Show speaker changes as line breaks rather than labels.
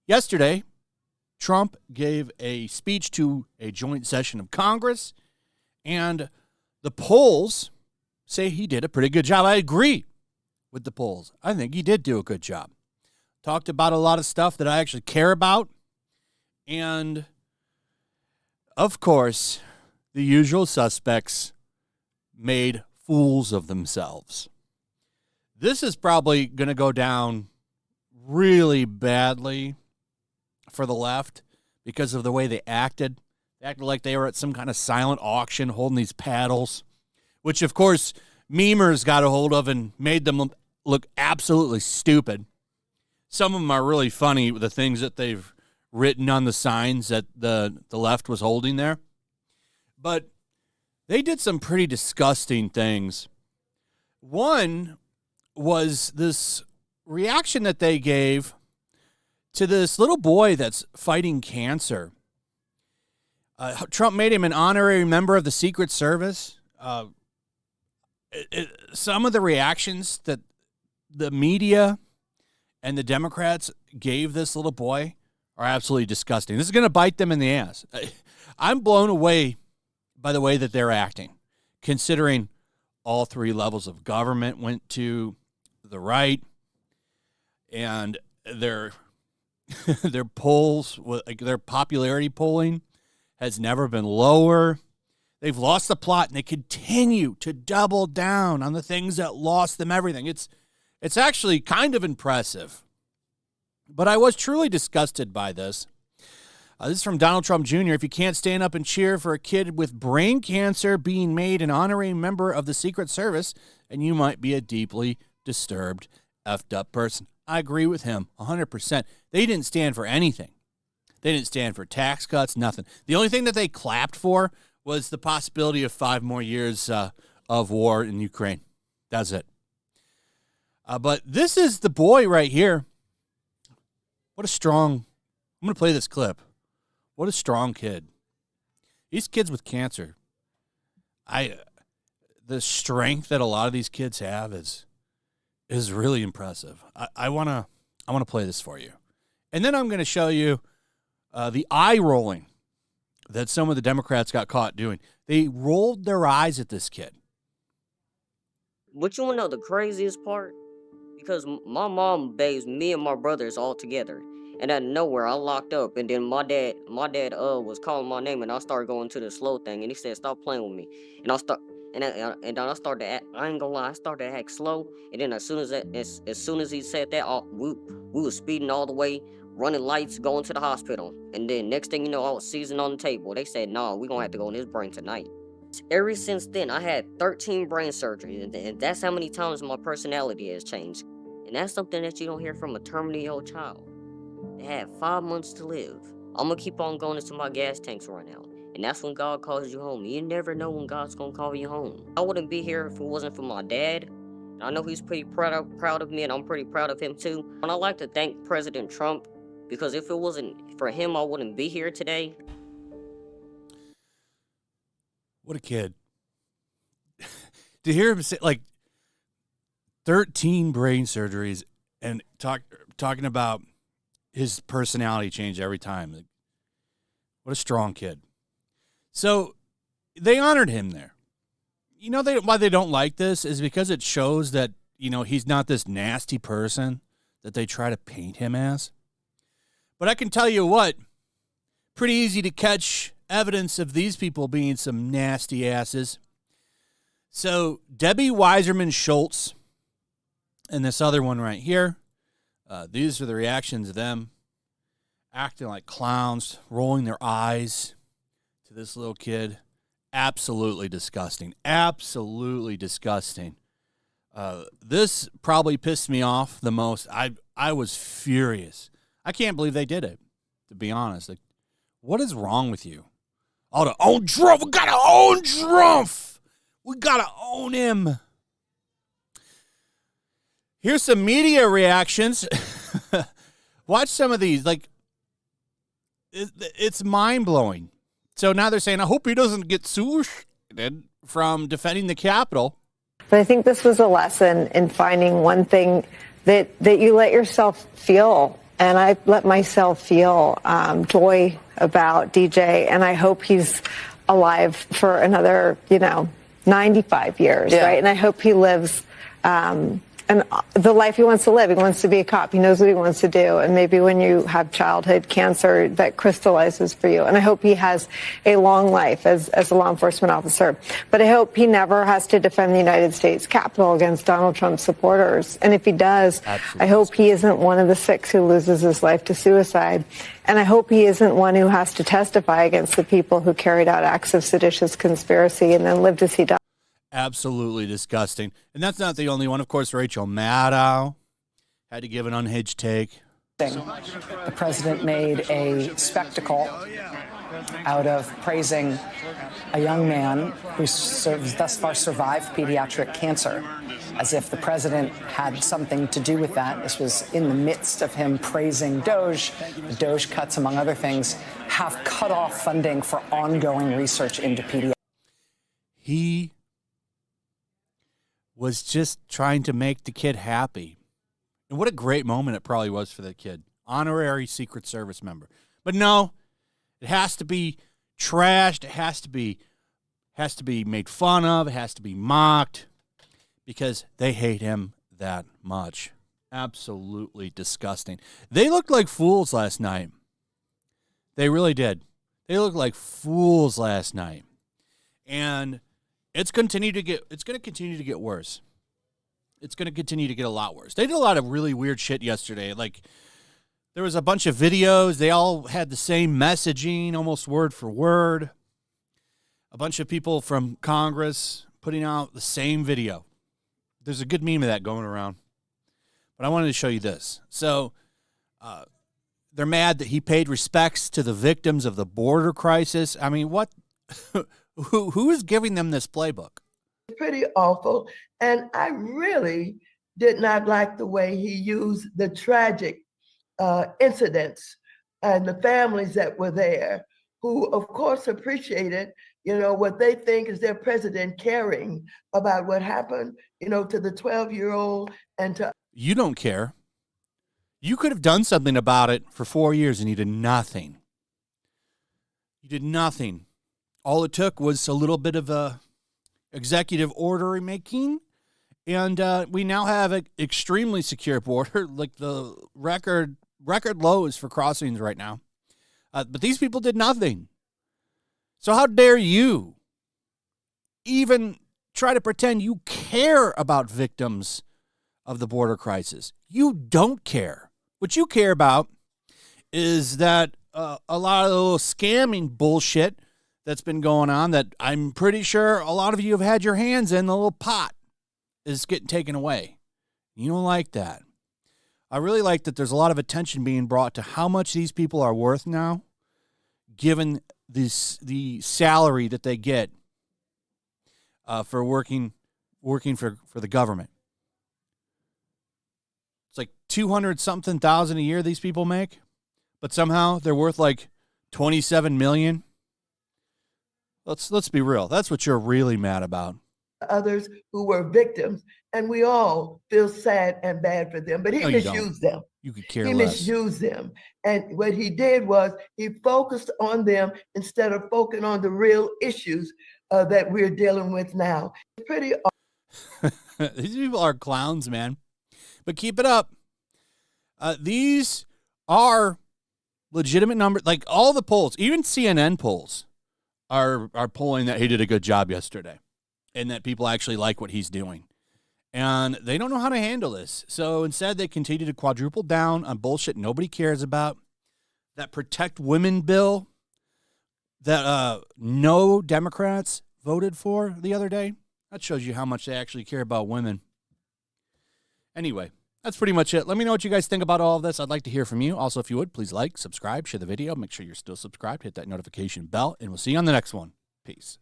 Yesterday, Trump gave a speech to a joint session of Congress, and the polls say he did a pretty good job. I agree with the polls. I think he did do a good job. Talked about a lot of stuff that I actually care about, and of course, the usual suspects made fools of themselves. This is probably going to go down really badly for the left because of the way they acted. They acted like they were at some kind of silent auction holding these paddles, which, of course, memers got a hold of and made them look absolutely stupid. Some of them are really funny, the things that they've written on the signs that the left was holding there. But they did some pretty disgusting things. One was this reaction that they gave to this little boy that's fighting cancer. Trump made him an honorary member of the Secret Service. Some of the reactions that the media and the Democrats gave this little boy are absolutely disgusting. This is going to bite them in the ass. I'm blown away by the way that they're acting, considering all three levels of government went to the right, and their polls, their popularity polling has never been lower. They've lost the plot, and they continue to double down on the things that lost them everything. It's actually kind of impressive. But I was truly disgusted by this. This is from Donald Trump Jr. If you can't stand up and cheer for a kid with brain cancer being made an honorary member of the Secret Service, and you might be a deeply disturbed, effed up person. I agree with him 100%. They didn't stand for anything. They didn't stand for tax cuts, nothing. The only thing that they clapped for was the possibility of 5 more years of war in Ukraine. That's it. But this is the boy right here. What a strong, I'm going to play this clip. What a strong kid. These kids with cancer, the strength that a lot of these kids have is really impressive. I want to play this for you. And then I'm going to show you the eye rolling that some of the Democrats got caught doing. They rolled their eyes at this kid.
But you want to know the craziest part? Because my mom bathes me and my brothers all together. And out of nowhere, I locked up. And then my dad was calling my name, and I started going to the slow thing. And he said, "Stop playing with me." And I then I started to act, I ain't gonna lie, I started to act slow. And then as soon as he said that, we was speeding all the way, running lights, going to the hospital. And then next thing you know, I was seizing on the table. They said, "No, we gonna have to go in his brain tonight." Ever since then, I had 13 brain surgeries, and that's how many times my personality has changed. And that's something that you don't hear from a terminally ill child. They had 5 months to live. I'm gonna keep on going until my gas tanks run out. And that's when God calls you home. You never know when God's gonna call you home. I wouldn't be here if it wasn't for my dad. And I know he's pretty proud of me, and I'm pretty proud of him too. And I'd like to thank President Trump, because if it wasn't for him, I wouldn't be here today.
What a kid. To hear him say, 13 brain surgeries and talking about his personality change every time. What a strong kid. So they honored him there. You know why they don't like this is because it shows that, he's not this nasty person that they try to paint him as. But I can tell you what, pretty easy to catch evidence of these people being some nasty asses. So Debbie Weiserman Schultz and this other one right here, these are the reactions of them acting like clowns, rolling their eyes to this little kid. Absolutely disgusting. Absolutely disgusting. This probably pissed me off the most. I was furious. I can't believe they did it, to be honest. What is wrong with you? Oh, to own Trump. We got to own Trump. We got to own him. Here's some media reactions. Watch some of these. It's mind-blowing. So now they're saying, I hope he doesn't get sued. from defending the Capitol.
But I think this was a lesson in finding one thing that you let yourself feel. And I let myself feel joy about DJ. And I hope he's alive for another, 95 years, right? And I hope he lives and the life he wants to live. He wants to be a cop. He knows what he wants to do. And maybe when you have childhood cancer, that crystallizes for you. And I hope he has a long life as a law enforcement officer. But I hope he never has to defend the United States Capitol against Donald Trump's supporters. And if he does, absolutely, I hope he isn't one of the 6 who loses his life to suicide. And I hope he isn't one who has to testify against the people who carried out acts of seditious conspiracy and then lived as he died.
Absolutely disgusting. And that's not the only one. Of course, Rachel Maddow had to give an unhinged take.
The president made a spectacle out of praising a young man who's thus far survived pediatric cancer, as if the president had something to do with that. This was in the midst of him praising Doge. The Doge cuts, among other things, have cut off funding for ongoing research into pediatrics.
He was just trying to make the kid happy. And what a great moment it probably was for the kid. Honorary Secret Service member. But no, it has to be trashed. It has to be made fun of. It has to be mocked because they hate him that much. Absolutely disgusting. They looked like fools last night. They really did. They looked like fools last night. And it's going to continue to get worse. It's going to continue to get a lot worse. They did a lot of really weird shit yesterday. Like, there was a bunch of videos. They all had the same messaging, almost word for word. A bunch of people from Congress putting out the same video. There's a good meme of that going around. But I wanted to show you this. So, they're mad that he paid respects to the victims of the border crisis. I mean, what? Who is giving them this playbook?
Pretty awful. And I really did not like the way he used the tragic incidents and the families that were there, who, of course, appreciated, what they think is their president caring about what happened, to the 12-year-old and to.
You don't care. You could have done something about it for 4 years and you did nothing. You did nothing. All it took was a little bit of a executive order making, and we now have an extremely secure border, like the record lows for crossings right now. But these people did nothing. So how dare you even try to pretend you care about victims of the border crisis? You don't care. What you care about is that a lot of the little scamming bullshit that's been going on that I'm pretty sure a lot of you have had your hands in. The little pot is getting taken away. You don't like that. I really like that there's a lot of attention being brought to how much these people are worth now, given the salary that they get for working for the government. It's like 200-something thousand a year these people make, but somehow they're worth like $27 million. Let's be real. That's what you're really mad about.
Others who were victims, and we all feel sad and bad for them. But he misused them.
You could care
less. He misused them. And what he did was he focused on them instead of focusing on the real issues that we're dealing with now. It's pretty.
These people are clowns, man. But keep it up. These are legitimate numbers. Like all the polls, even CNN polls, are polling that he did a good job yesterday and that people actually like what he's doing. And they don't know how to handle this. So instead, they continue to quadruple down on bullshit nobody cares about. That Protect Women bill that no Democrats voted for the other day. That shows you how much they actually care about women. Anyway, that's pretty much it. Let me know what you guys think about all of this. I'd like to hear from you. Also, if you would, please like, subscribe, share the video. Make sure you're still subscribed. Hit that notification bell, and we'll see you on the next one. Peace.